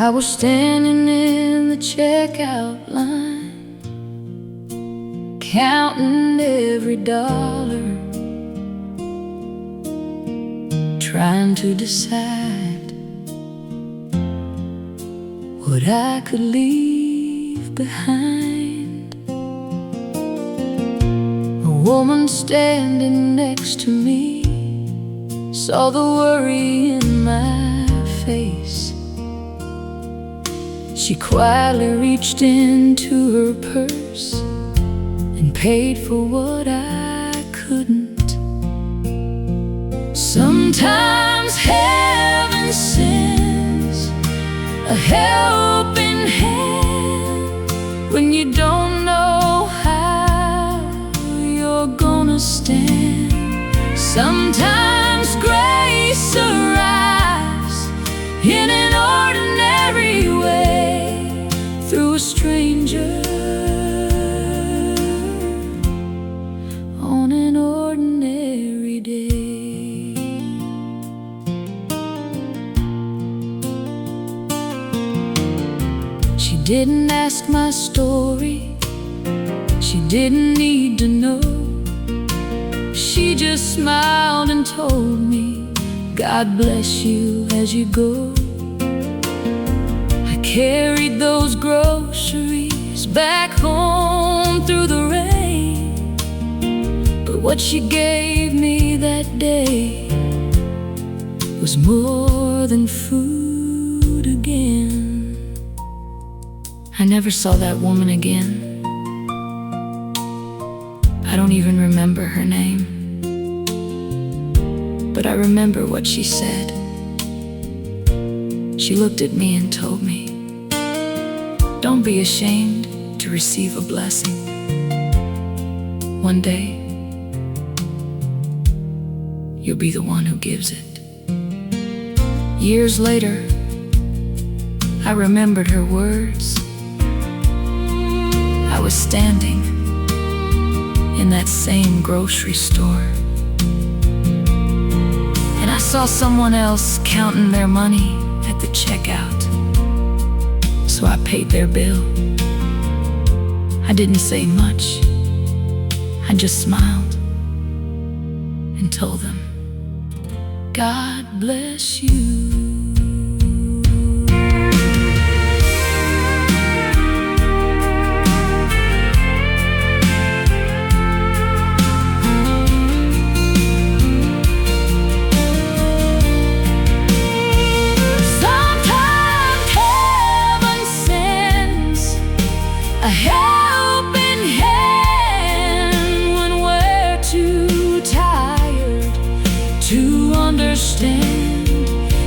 I was standing in the checkout line, counting every dollar, trying to decide what I could leave behind. A woman standing next to me saw the worry in my face. She quietly reached into her purse and paid for what I couldn't. Sometimes heaven sends a helping hand when you don't know how you're gonna stand. Sometimes grace arrives in an ordinary way through a stranger on an ordinary day. She didn't ask my story, she didn't need to know. She just smiled and told me, God bless you as you go. I carried those groceries back home through the rain, but what she gave me that day was more than food again. I never saw that woman again. I don't even remember her name, but I remember what she said. She looked at me and told me, don't be ashamed to receive a blessing. One day, you'll be the one who gives it. Years later, I remembered her words. I was standing in that same grocery store, and I saw someone else counting their money at the checkout. So I paid their bill. I didn't say much. I just smiled and told them, God bless you. A helping hand when we're too tired to understand.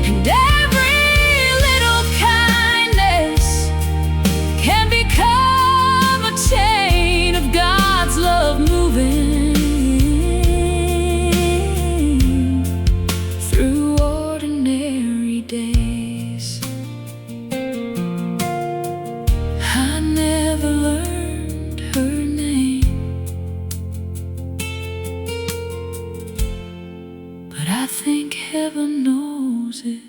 And every little kindness can become a chain of God's love moving through ordinary days. I never learned her name, but I think heaven knows it.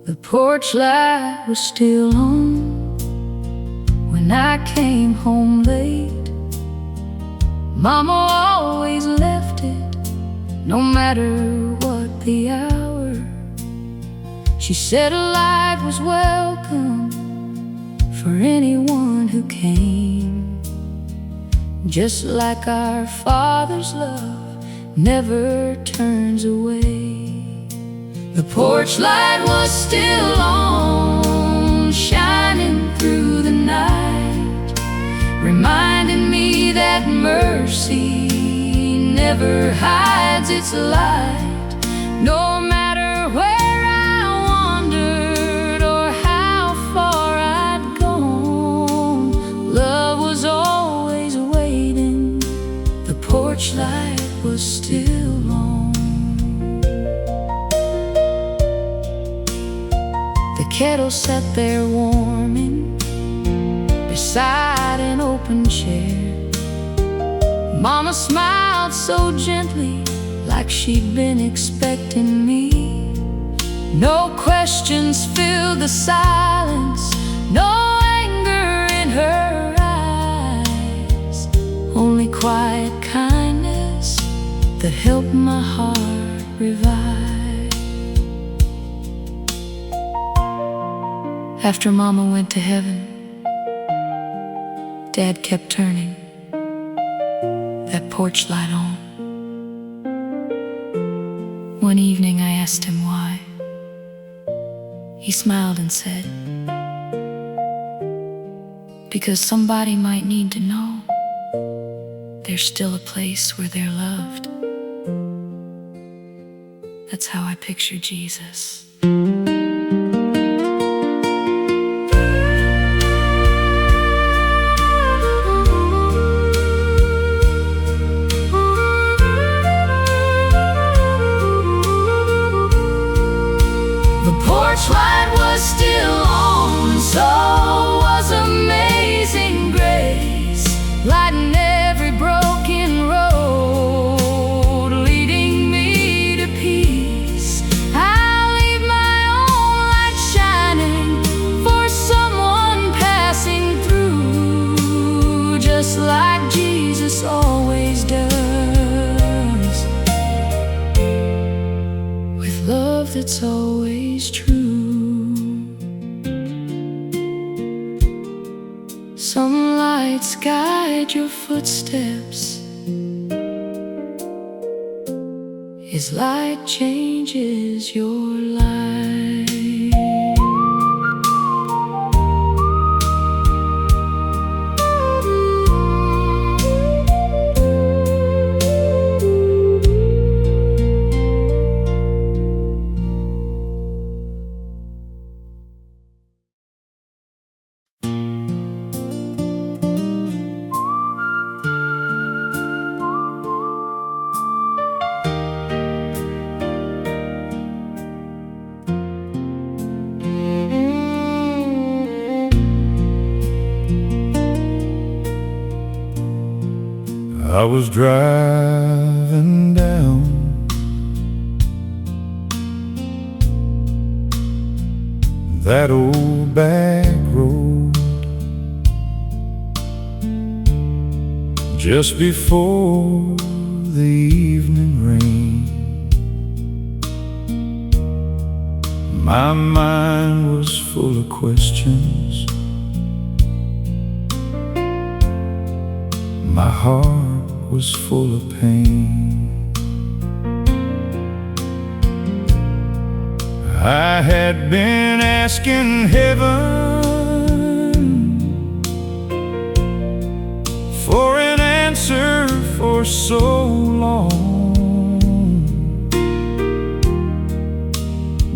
The porch light was still on when I came home late. Mama always left it, no matter what the hour. She said a light was welcome for anyone who came, just like our Father's love never turns away. The porch light was still on, shining through the night, reminding me that mercy never hides its light. No matter where I wandered or how far I'd gone, love was always waiting. The porch light was still on. The kettle sat there warming beside an open chair. Mama smiled so gently, like she'd been expecting me. No questions filled the silence, no anger in her eyes, only quiet kindness that helped my heart revive. After Mama went to heaven, Dad kept turning that porch light on. One evening I asked him why. He smiled and said, because somebody might need to know there's still a place where they're loved. That's how I picture Jesus. The porch light was still on, and so was amazing grace, lighting every broken road, leading me to peace. I'll leave my own light shining for someone passing through, just like Jesus always does, with love that's always true. Some lights guide your footsteps. His light changes your life. I was driving down that old back road just before the evening rain. My mind was full of questions, my heart was full of pain. I had been asking heaven for an answer for so long,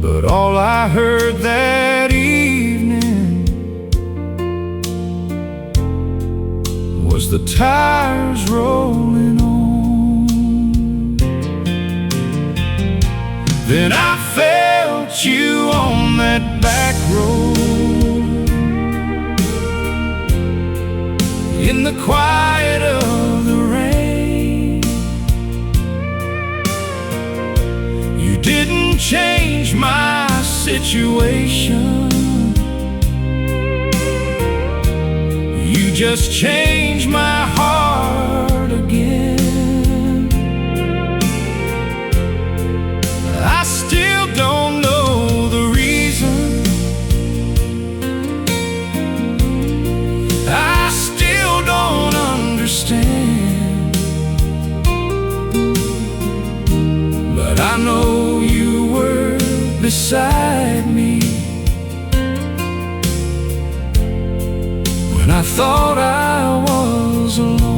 but all I heard that evening was the tires rolling on. Then I felt you on that back road, in the quiet of the rain. You didn't change my situation, you just changed my heart again. I still don't know the reason, I still don't understand, but I know you were beside me when I thought I was alone.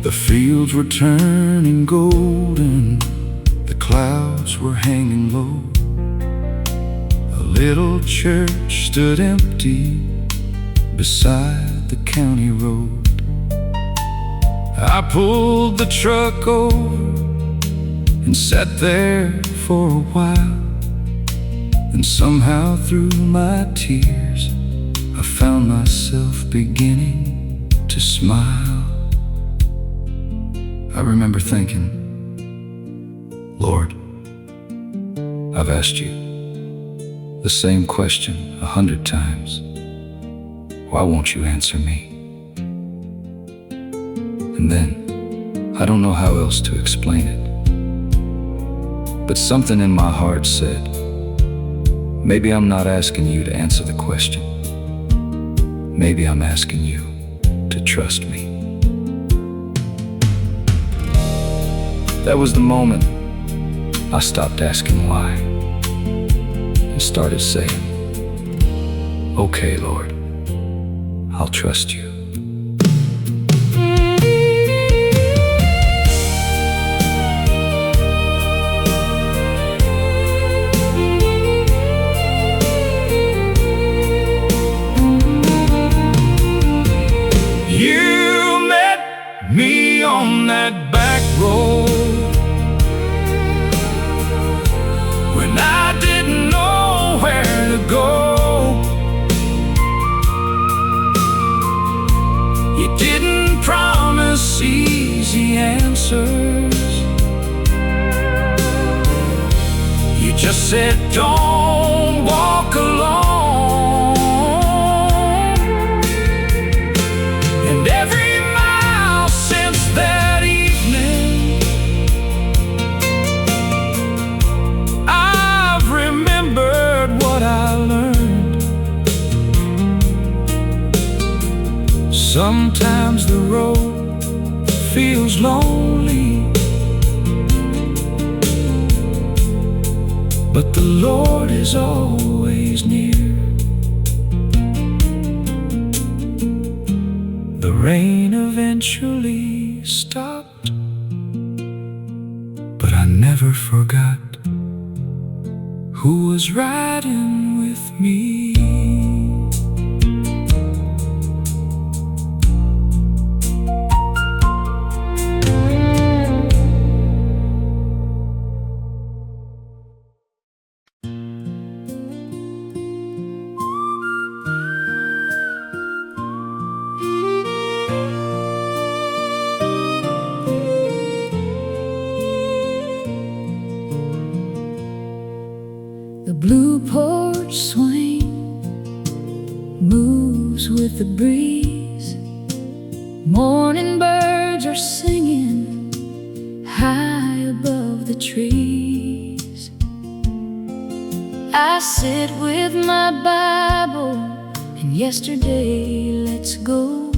The fields were turning golden, the clouds were hanging low. A little church stood empty beside the county road. I pulled the truck over and sat there for a while. And somehow through my tears I found myself beginning to smile. I remember thinking, Lord, I've asked you the same question 100 times. Why won't you answer me? And then, I don't know how else to explain it, but something in my heart said, maybe I'm not asking you to answer the question. Maybe I'm asking you to trust me. That was the moment I stopped asking why and started saying, okay, Lord, I'll trust you. You met me on that back road when I didn't know where to go. You didn't promise easy answers. You just said, don't walk alone. And every mile since that evening, I've remembered what I learned. Sometimes the road feels lonely, but the Lord is always near. The rain eventually stopped, but I never forgot who was riding with me. The blue porch swing moves with the breeze. Morning birds are singing high above the trees. I sit with my Bible and yesterday lets go.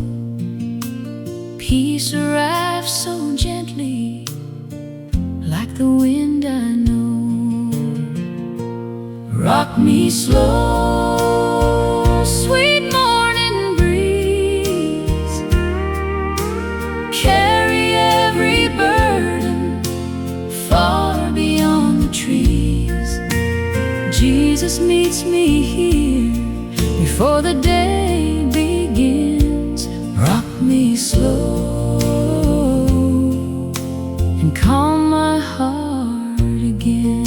Peace arrives so gently, like the wind I know. Rock me slow, sweet morning breeze. Carry every burden far beyond the trees. Jesus meets me here before the day begins. Rock me slow and calm my heart again.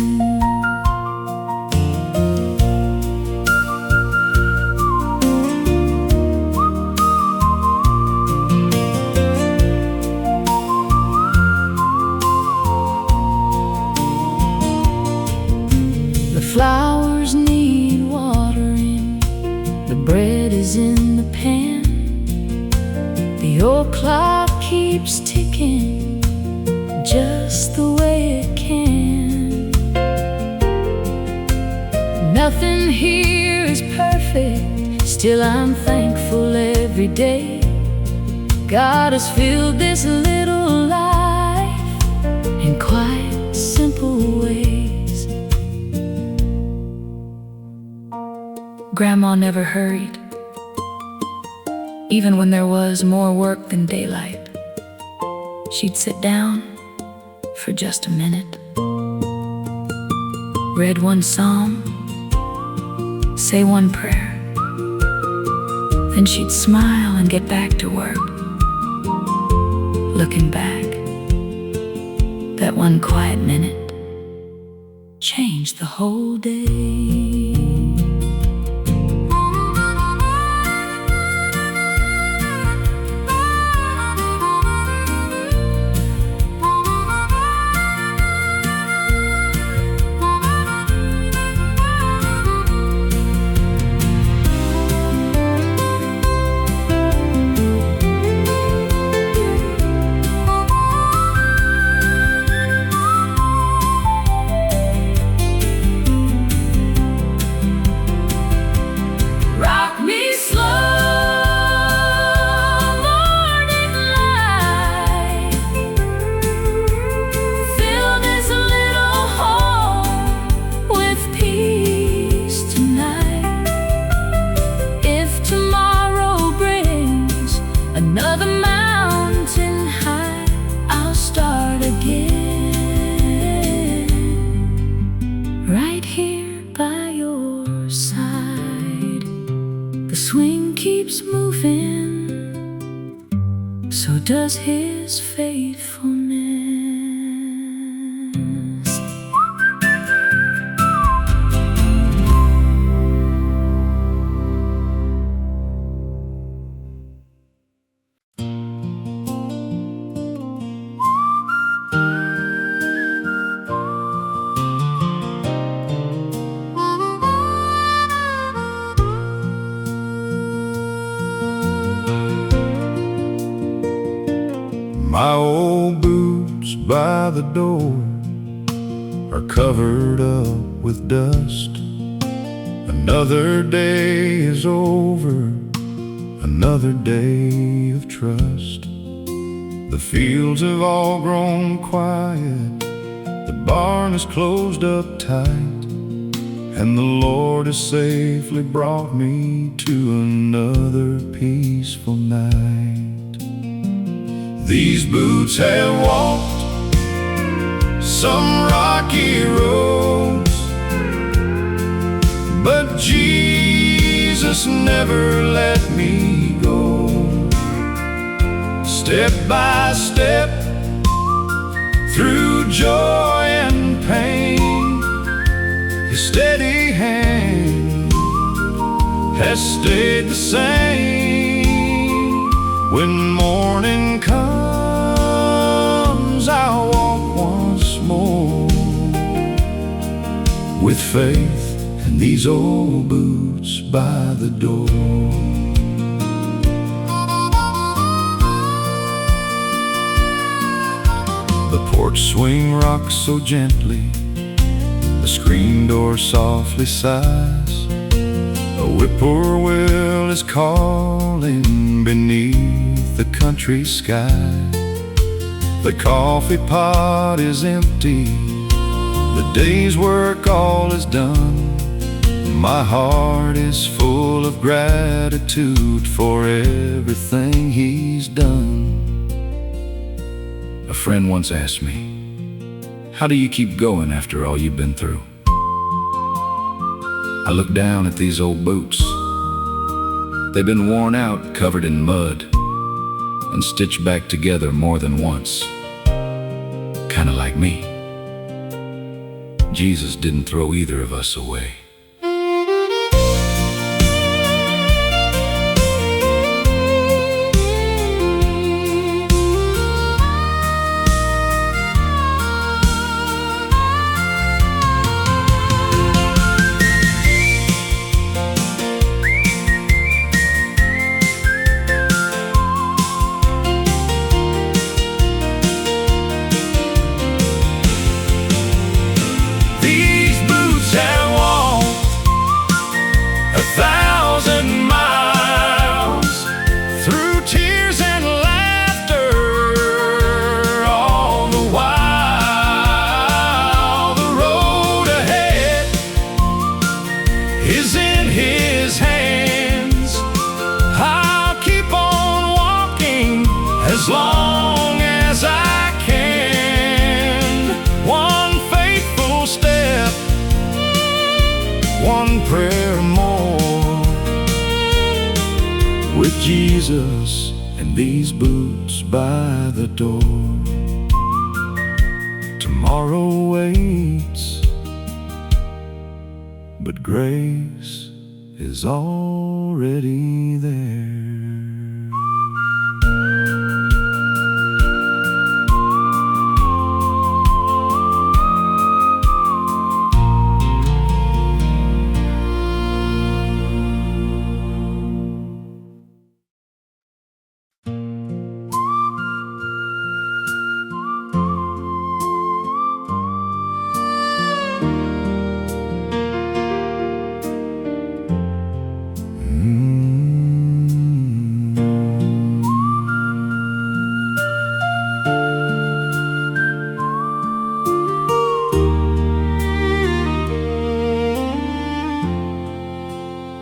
Flowers need watering, the bread is in the pan. The old clock keeps ticking just the way it can. Nothing here is perfect, still I'm thankful every day. God has filled this little life in quite simple ways. Grandma never hurried, even when there was more work than daylight. She'd sit down for just a minute, read one psalm, say one prayer. Then she'd smile and get back to work. Looking back, that one quiet minute changed the whole day. Another mountain high, I'll start again. Right here by your side, the swing keeps moving, so does his faithfulness. My old boots by the door are covered up with dust. Another day is over, another day of trust. The fields have all grown quiet, the barn is closed up tight, and the Lord has safely brought me to another peaceful night. These boots have walked some rocky roads, but Jesus never let me go. Step by step, through joy and pain, His steady hand has stayed the same. When morning comes, I'll walk once more with faith and these old boots by the door. The porch swing rocks so gently, the screen door softly sighs. A whippoorwill is calling beneath the country sky. The coffee pot is empty, the day's work all is done. My heart is full of gratitude for everything He's done. A friend once asked me, "How do you keep going after all you've been through?" I looked down at these old boots. They've been worn out, covered in mud, and stitched back together more than once. Kinda like me. Jesus didn't throw either of us away. These boots have walked prayer more. With Jesus and these boots by the door, tomorrow waits, but grace is already there.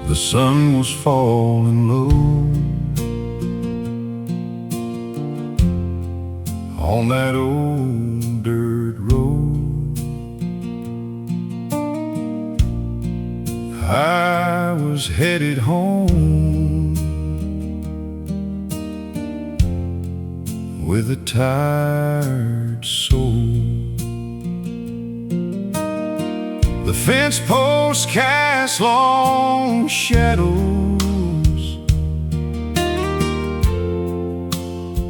The sun was falling low on that old dirt road. I was headed home with a tired soul. The fence posts cast long shadows,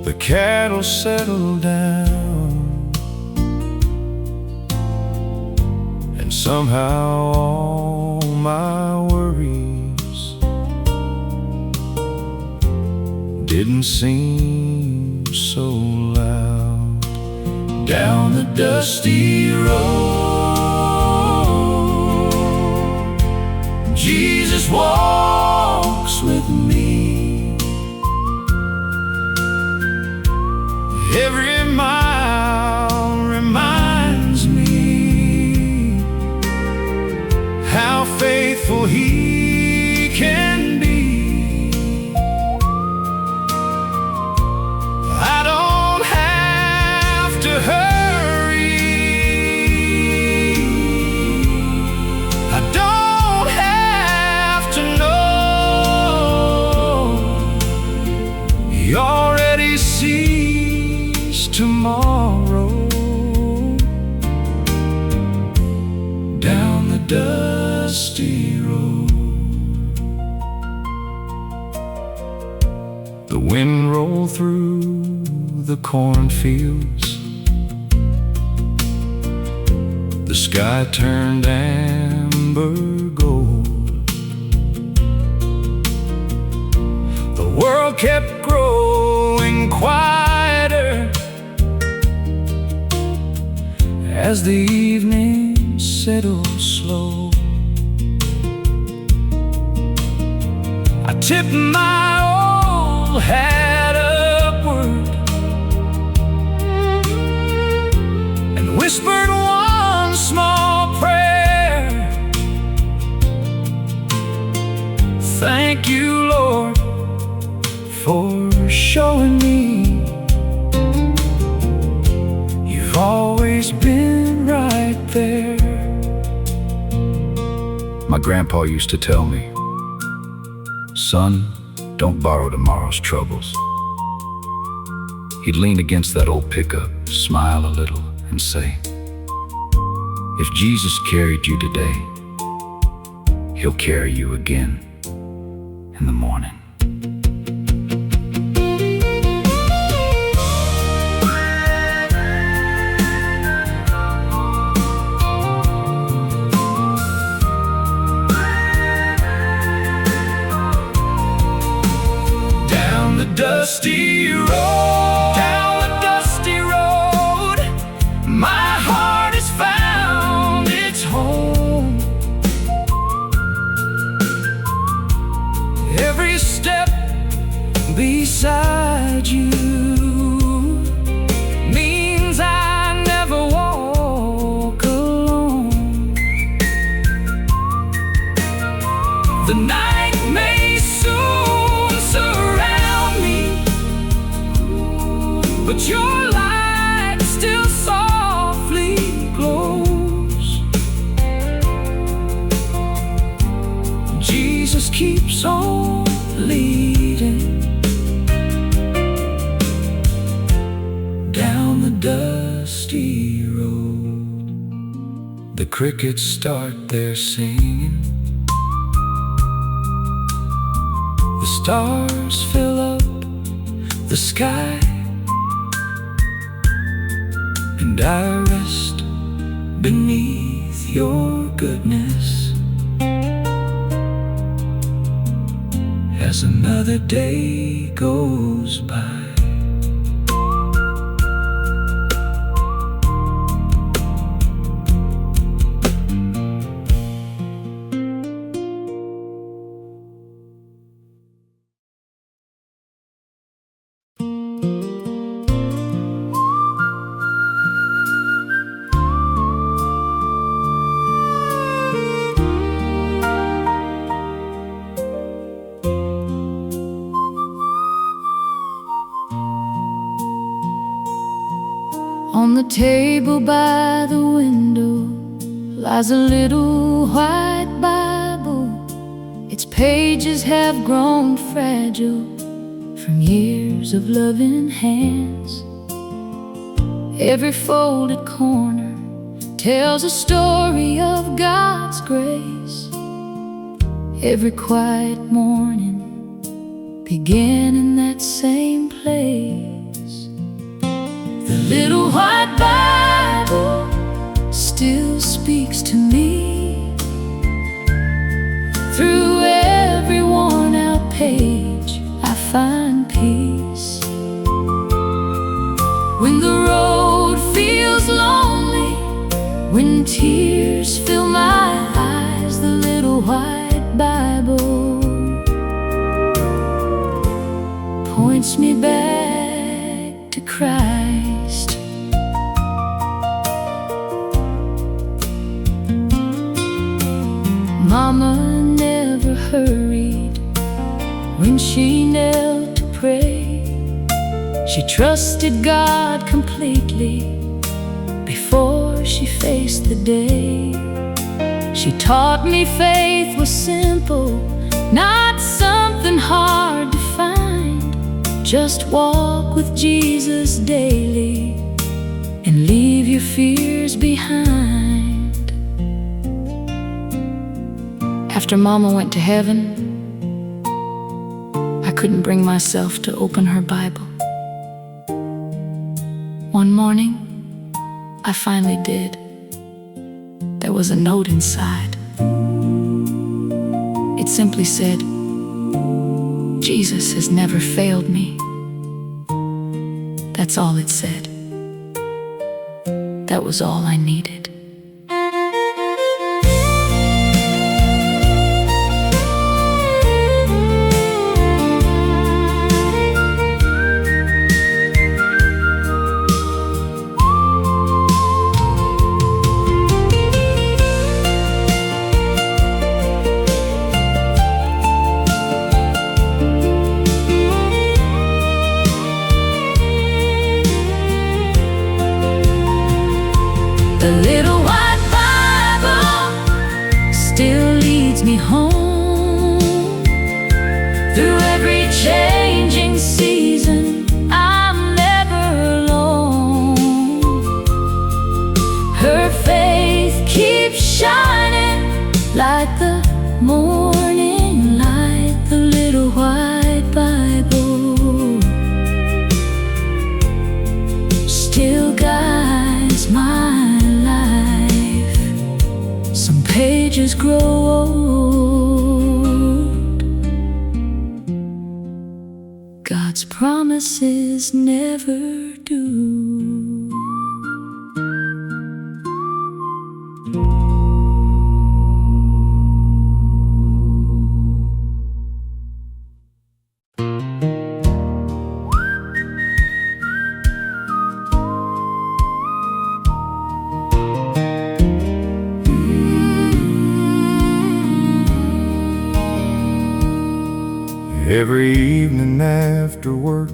the cattle settled down, and somehow all my worries didn't seem so loud. Down the dusty road Jesus walks with me. Every mile reminds me how faithful He can be. I don't have to hurry. I don't have to know. He already sees tomorrow. Down the dusty road, the wind rolled through the cornfields, the sky turned amber gold. The world kept growing quieter as the evening settled slow. I tipped my old hat upward and whispered one small prayer. Thank you, Lord, for showing me you've always been right there. My grandpa used to tell me, son, don't borrow tomorrow's troubles. He'd lean against that old pickup, smile a little, and say, if Jesus carried you today, He'll carry you again in the morning. Down the dusty road, down the dusty road, my heart has found its home. Every step beside you means I never walk alone. The night may soon surround me, The crickets start their singing. The stars fill up the sky, and I rest beneath your goodness as another day goes by. On the table by the window lies a little white Bible. Its pages have grown fragile from years of loving hands. Every folded corner tells a story of God's grace. Every quiet morning began in that same place. The little white Bible still speaks to me. Through every worn out page I find peace. When the road feels lonely, when tears fill my eyes, the little white Bible points me back to Christ. Mama never hurried when she knelt to pray. She trusted God completely before she faced the day. She taught me faith was simple, not something hard to find. Just walk with Jesus daily and leave your fears behind. After Mama went to heaven, I couldn't bring myself to open her Bible. One morning, I finally did. There was a note inside. It simply said, "Jesus has never failed me." That's all it said. That was all I needed. The little white Bible still leads me home. Through every changing season, I'm never alone. Her faith keeps shining like the morning light. The little white Bible still guides my pages grow old. God's promises never do. Every evening after work,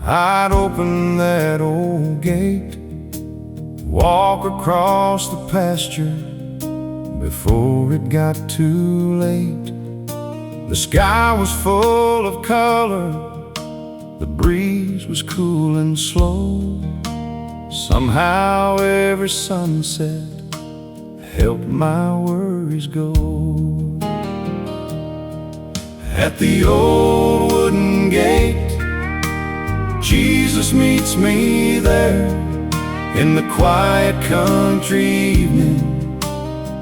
I'd open that old gate, walk across the pasture before it got too late. The sky was full of color, the breeze was cool and slow. Somehow every sunset help my worries go. At the old wooden gate, Jesus meets me there. In the quiet country evening,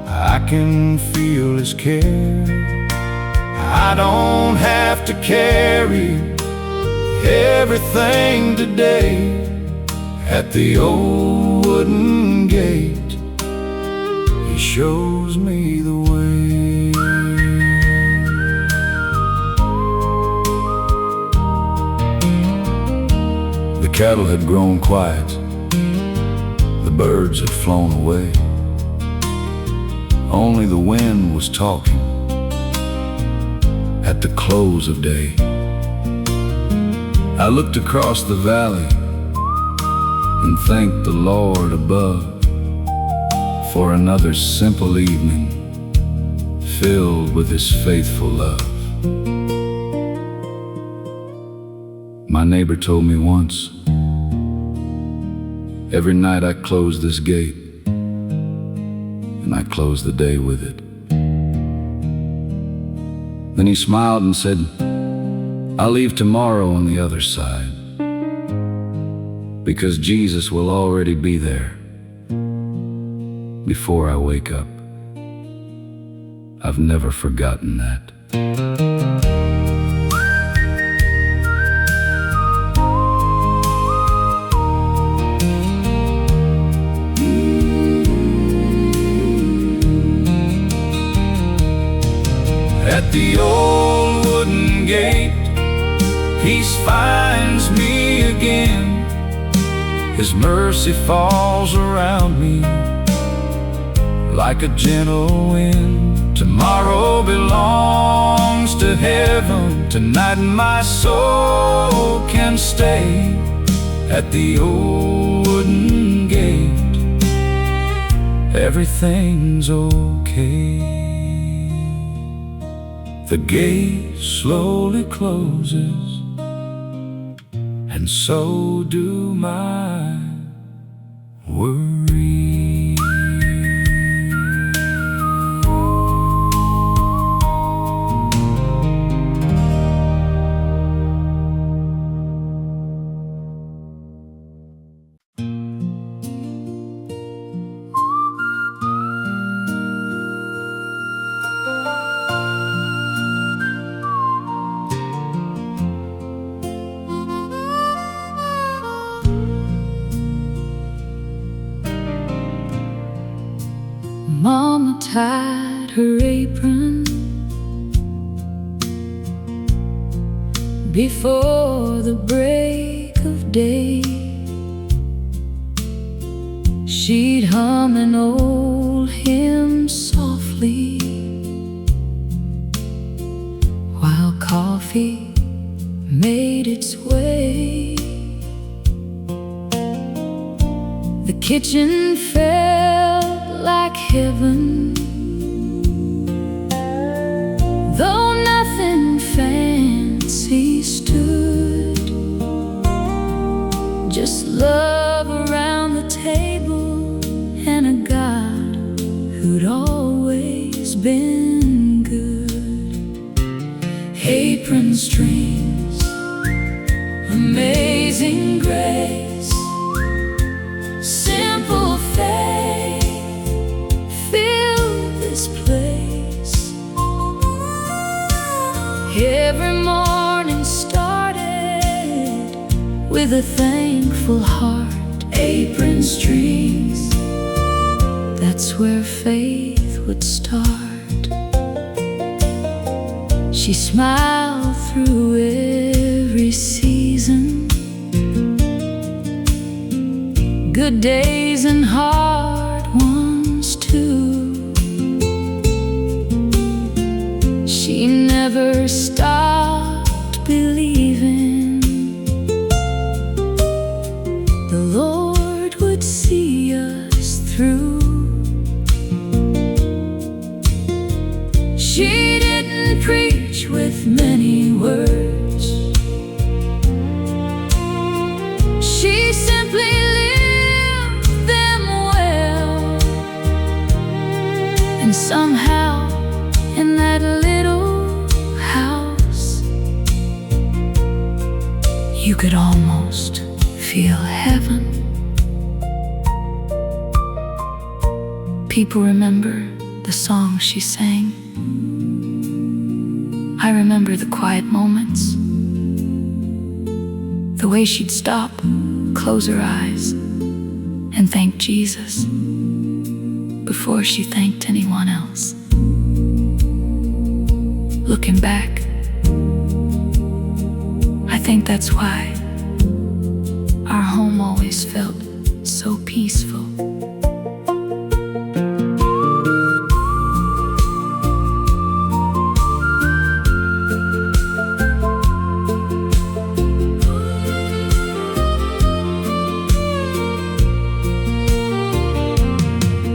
I can feel His care. I don't have to carry everything today. At the old wooden gate, He shows me the way. The cattle had grown quiet, the birds had flown away. Only the wind was talking at the close of day. I looked across the valley and thanked the Lord above for another simple evening filled with His faithful love. My neighbor told me once, every night I close this gate, and I close the day with it. Then he smiled and said, I'll leave tomorrow on the other side, because Jesus will already be there before I wake up. I've never forgotten that. At the old wooden gate, peace finds me again. His mercy falls around me like a gentle wind. Tomorrow belongs to heaven. Tonight my soul can stay at the old wooden gate. Everything's okay. The gate slowly closes, and so do my worries. Mama tied her apron before the break of day. She'd hum an old hymn softly while coffee made its way. The kitchen felt like heaven, though nothing fancy stood. Just love around the table and a God who'd always been good. Apron strings, amazing grace, simple faith fill this place. Every morning started with a thankful heart. Apron strings, that's where faith would start. She smiled through every season, good days and hard ones too. She never stopped believing the Lord would see us through. She didn't preach with many words, she simply lived them well. And somehow in that little house you could almost feel heaven. People remember the songs she sang. I remember the quiet moments, the way she'd stop, close her eyes, and thank Jesus before she thanked anyone else. Looking back, I think that's why our home always felt so peaceful.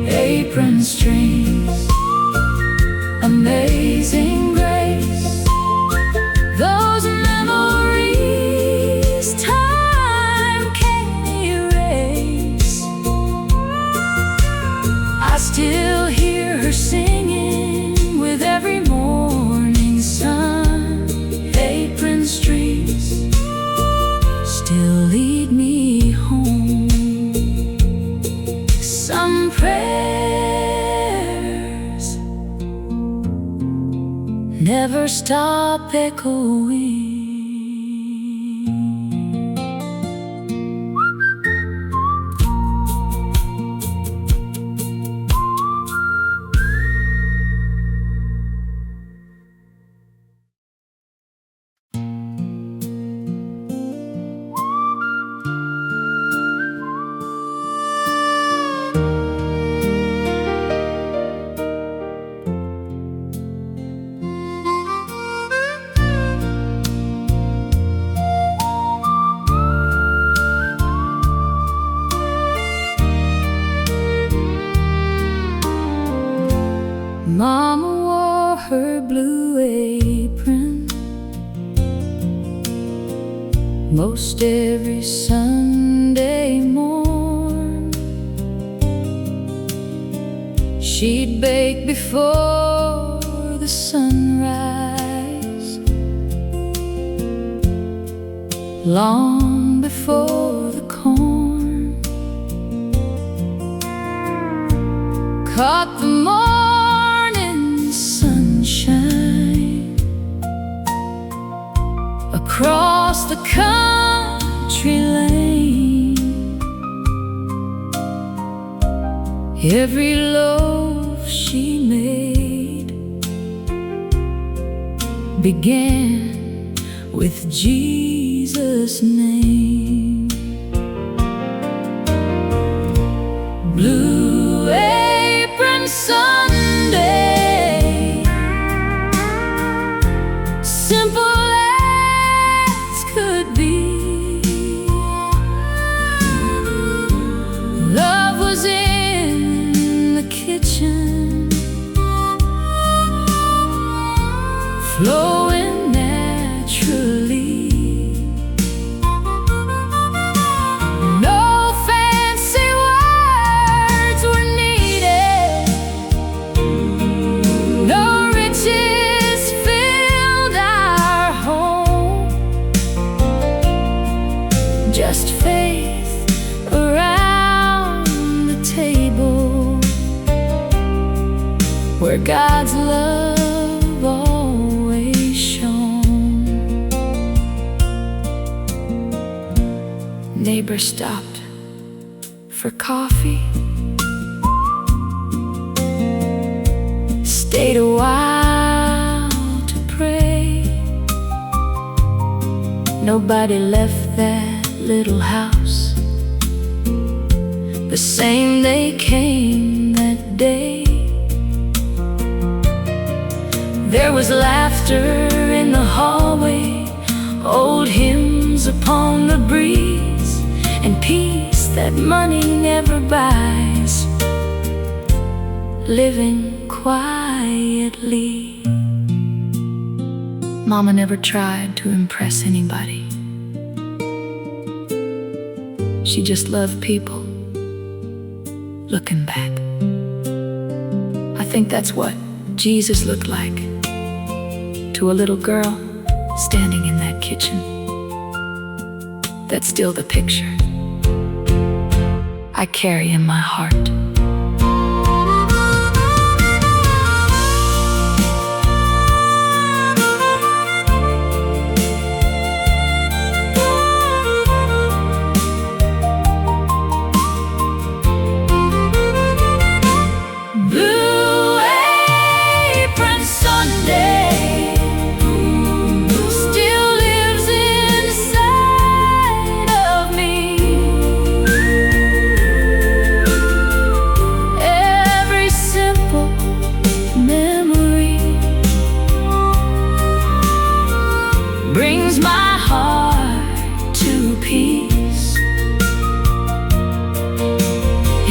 Apron strings, amazing grace, those memories time can't erase. I still hear her singing with every morning sun. Apron strings still lead me home. Some prayers never stop echoing. Mama wore her blue apron most every Sunday morn. She'd bake before the sunrise, long before the corn caught the morning sunshine across the country lane. Every loaf she made began with Jesus' name. Blue Apron Sunday, simple as could be. Love was in the kitchen, flowing naturally. No fancy words were needed, no riches filled our home, just faith around the table where God's love always shone. Neighbor stopped for coffee, stayed a while to pray. Nobody left that little house the same they came that day. There was laughter in the hallway, old hymns upon the breeze, and peace that money never buys, living quietly. Mama never tried to impress anybody. She just loved people. Looking back, I think that's what Jesus looked like to a little girl standing in that kitchen. That's still the picture I carry in my heart. Brings my heart to peace.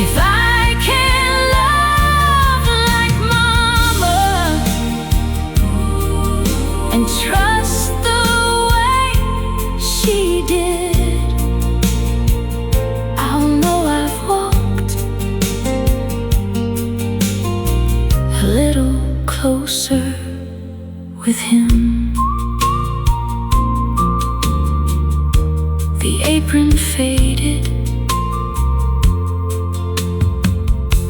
If I can love like Mama and trust the way she did, I'll know I've walked a little closer with him. The apron faded,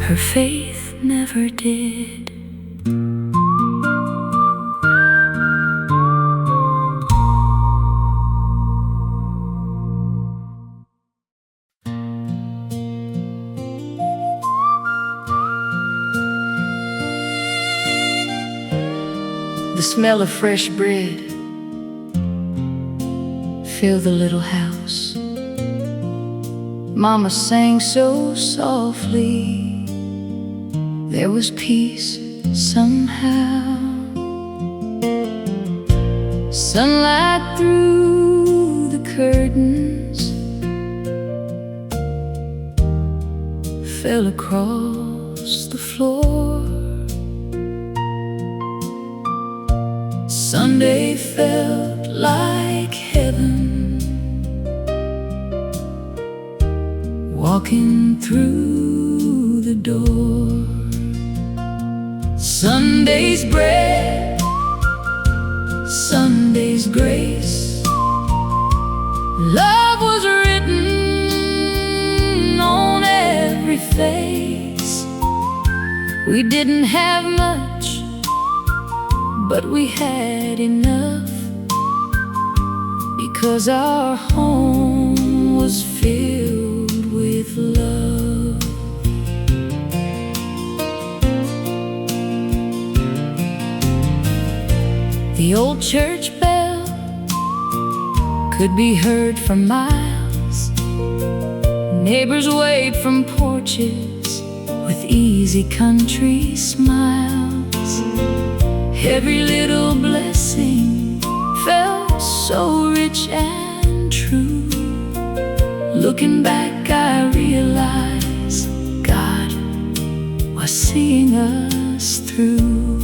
her faith never did. The smell of fresh bread filled the little house. Mama sang so softly, there was peace somehow. Sunlight through the curtains fell across the floor. Sunday felt like heaven, walking through the door. Sunday's bread, Sunday's grace, love was written on every face. We didn't have much, but we had enough, because our home was filled with love. The old church bell could be heard for miles. Neighbors waved from porches with easy country smiles. Every little blessing felt so rich and true. Looking back, I realize God was seeing us through.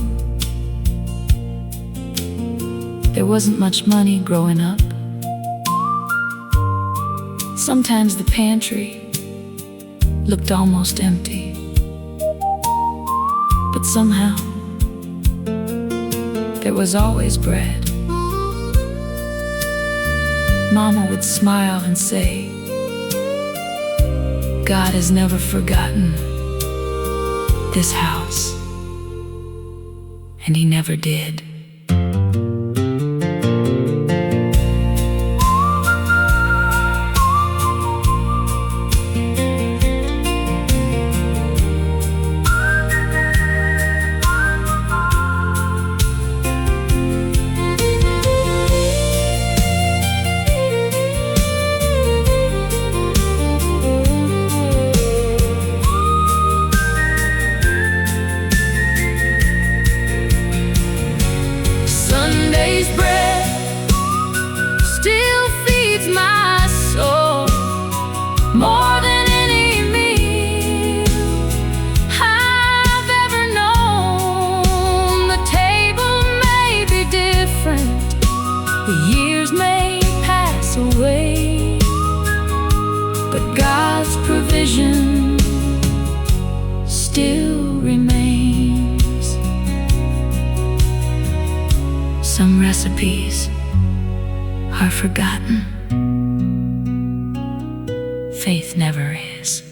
There wasn't much money growing up. Sometimes the pantry looked almost empty, but somehow there was always bread. Mama would smile and say, God has never forgotten this house, and He never did. Sunday's bread still feeds my soul more than any meal I've ever known. The table may be different, the years may pass away, but God's provision still remains. recipes are forgotten. Faith never is.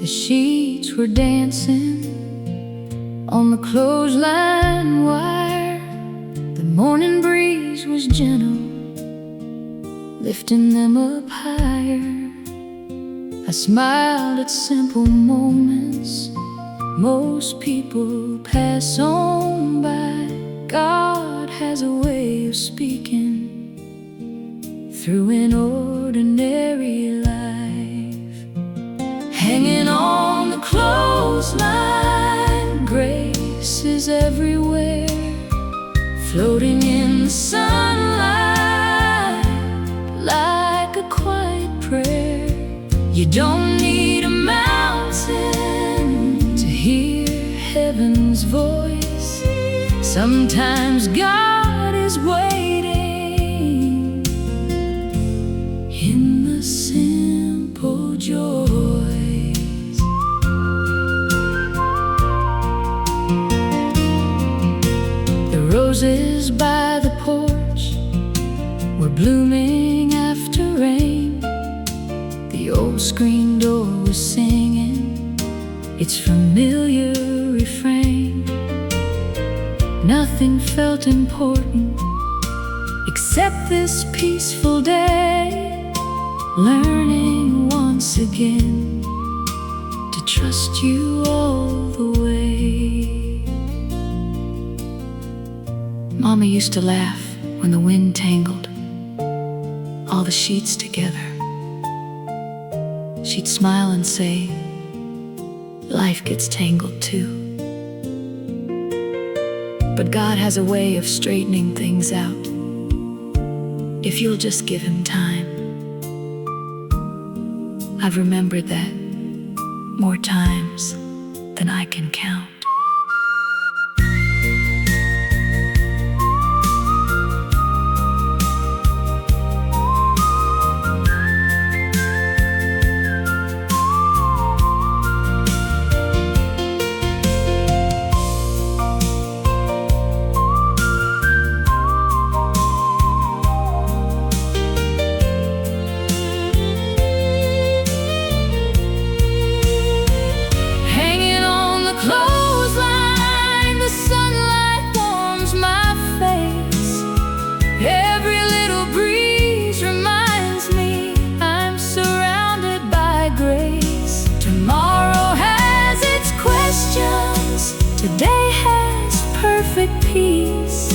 The sheets were dancing on the clothesline wire. The morning breeze was gentle, lifting them up higher. I smiled at simple moments most people pass on by. God has a way of speaking through an ordinary life. Hanging on the clothesline, grace is everywhere, floating in the sunlight like a quiet prayer. You don't need a mountain to hear heaven's voice. Sometimes God is waiting in the simple joys. The roses by the porch were blooming after rain. The old screen door was singing its familiar refrain. Nothing felt important except this peaceful day, learning once again to trust you all the way. Mama used to laugh when the wind tangled all the sheets together. She'd smile and say, life gets tangled too. But God has a way of straightening things out if you'll just give Him time. I've remembered that more times than I can count. Today has perfect peace,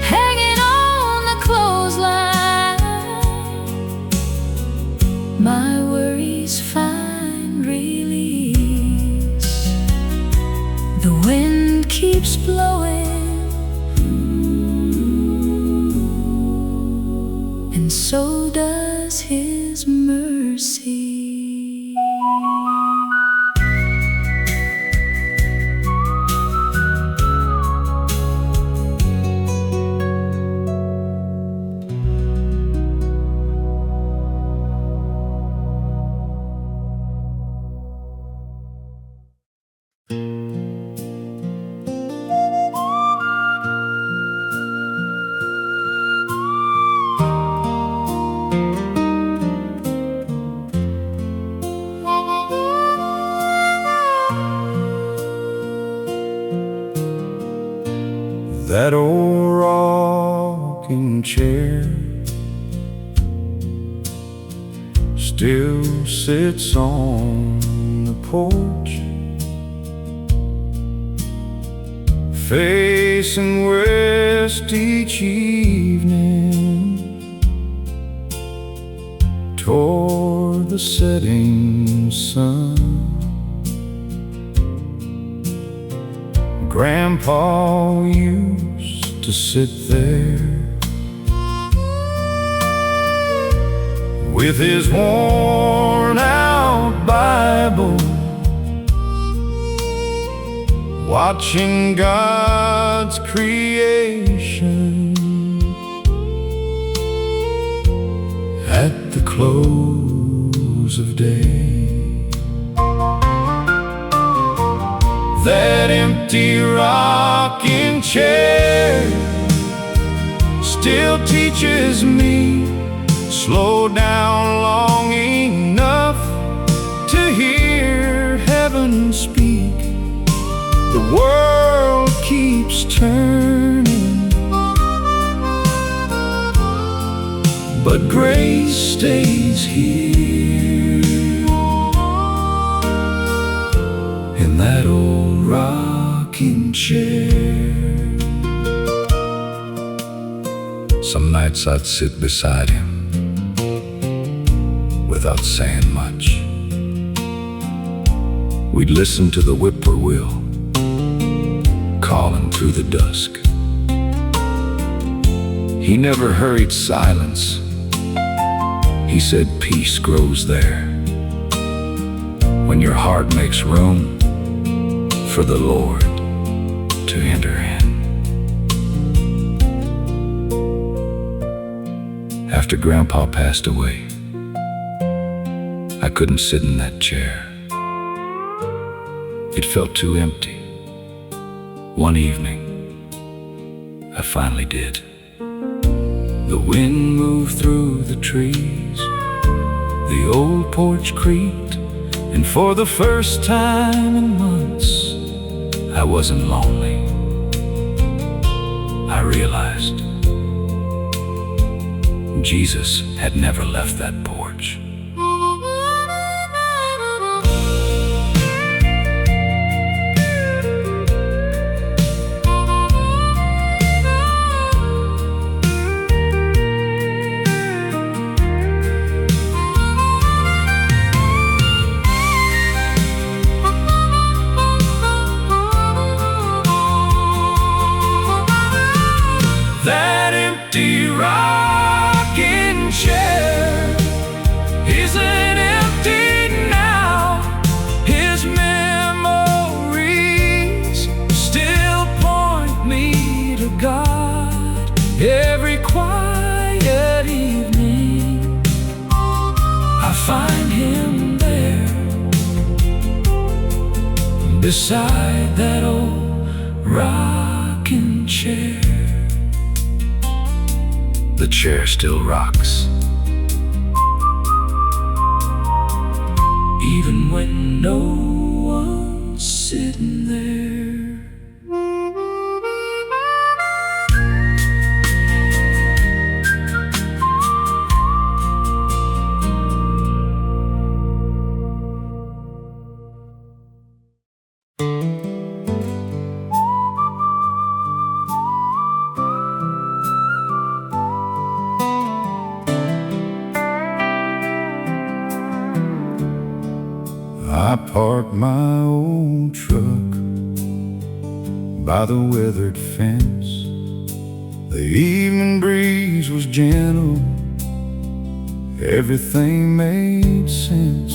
hanging on the clothesline. My worries find release. The wind keeps blowing, and so does His mercy. That old rocking chair still sits on the porch, facing west each evening toward the setting sun. Grandpa used to sit there with his worn-out Bible, watching God's creation at the close of day. That empty rocking chair still teaches me, slow down long enough to hear heaven speak. The world keeps turning, but grace stays here in that old rocking chair. Some nights I'd sit beside him without saying much. We'd listen to the whippoorwill calling through the dusk. He never hurried silence. He said peace grows there when your heart makes room for the Lord to enter in. After Grandpa passed away, I couldn't sit in that chair. It felt too empty. One evening, I finally did. The wind moved through the trees, the old porch creaked, and for the first time in months, I wasn't lonely. I realized Jesus had never left that porch. That empty rocking chair isn't empty now. His memories still point me to God. Every quiet evening I find him there beside that old rocking chair. The chair still rocks, even when no one's sitting there. I parked my old truck by the weathered fence. The evening breeze was gentle, everything made sense.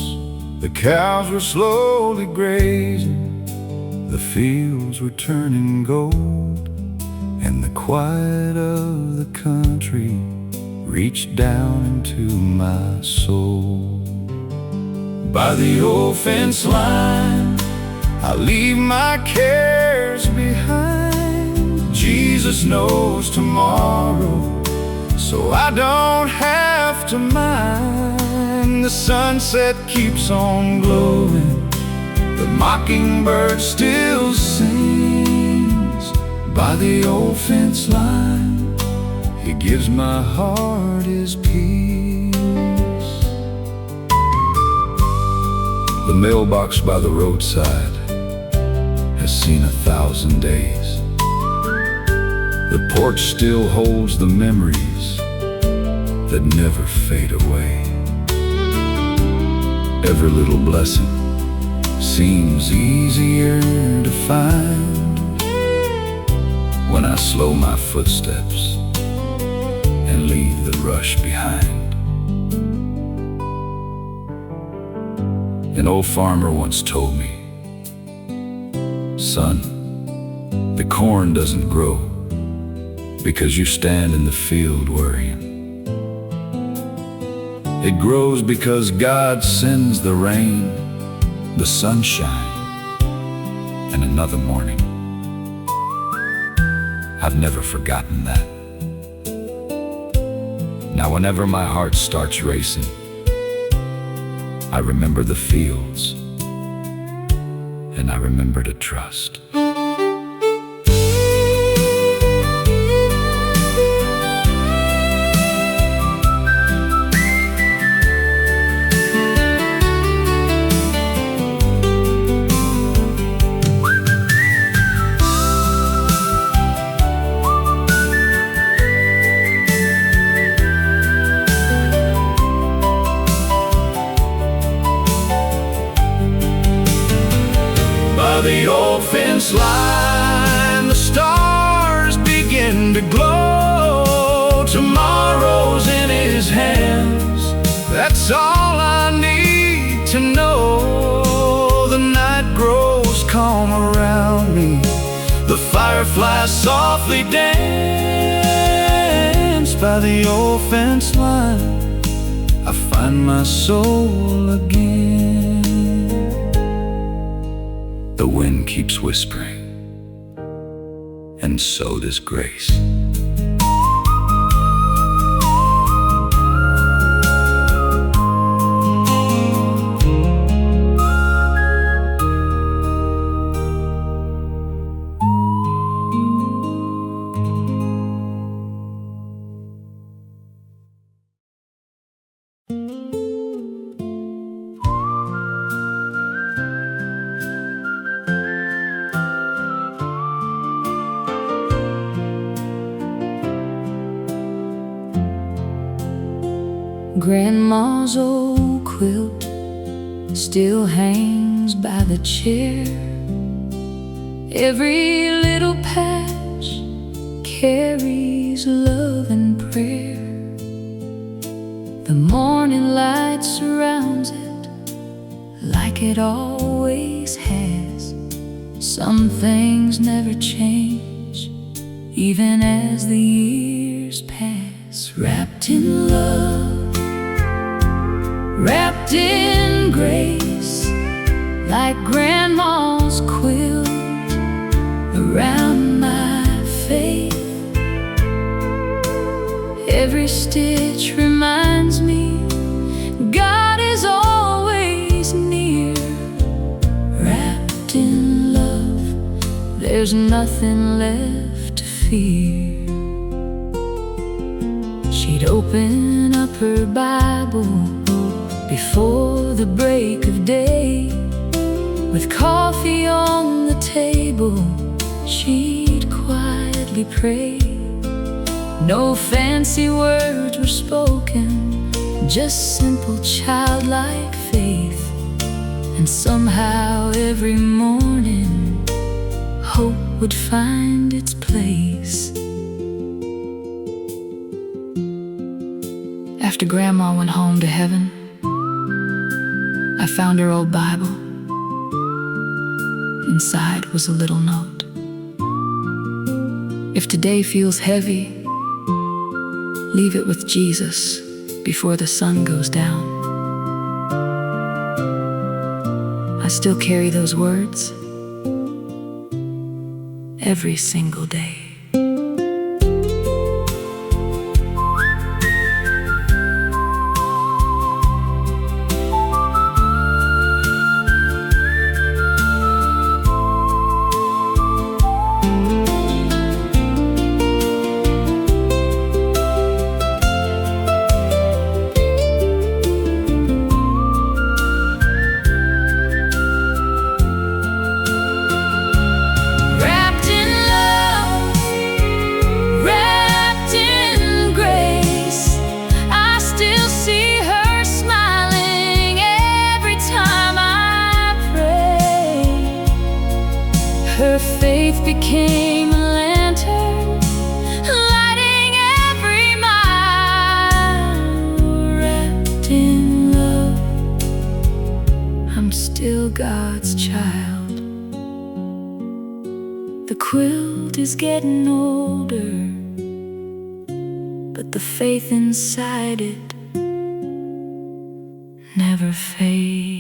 The cows were slowly grazing, the fields were turning gold, and the quiet of the country reached down into my soul. By the old fence line, I leave my cares behind. Jesus knows tomorrow, so I don't have to mind. The sunset keeps on glowing, the mockingbird still sings. By the old fence line, he gives my heart his peace. The mailbox by the roadside has seen 1,000 days. The porch still holds the memories that never fade away. Every little blessing seems easier to find when I slow my footsteps and leave the rush behind. An old farmer once told me, "Son, the corn doesn't grow because you stand in the field worrying. It grows because God sends the rain, the sunshine, and another morning." I've never forgotten that. Now whenever my heart starts racing, I remember the fields, and I remember to trust. By the old fence line, the stars begin to glow. Tomorrow's in His hands, that's all I need to know. The night grows calm around me, the fireflies softly dance. By the old fence line, I find my soul again. The wind keeps whispering, and so does grace. Grandma's old quilt still hangs by the chair. Every little patch carries love and prayer. The morning light surrounds it like it always has. Some things never change, even as the years pass. Wrapped in love, wrapped in grace, like Grandma's quilt around my faith. Every stitch reminds me God is always near. Wrapped in love, there's nothing left to fear. She'd open up her Bible before the break of day. With coffee on the table, she'd quietly pray. No fancy words were spoken, just simple childlike faith. And somehow every morning hope would find its place. After Grandma went home to heaven, I found her old Bible. Inside was a little note. If today feels heavy, leave it with Jesus before the sun goes down. I still carry those words every single day. Her faith became a lantern God's child. The quilt is getting older, but the faith inside it never fades.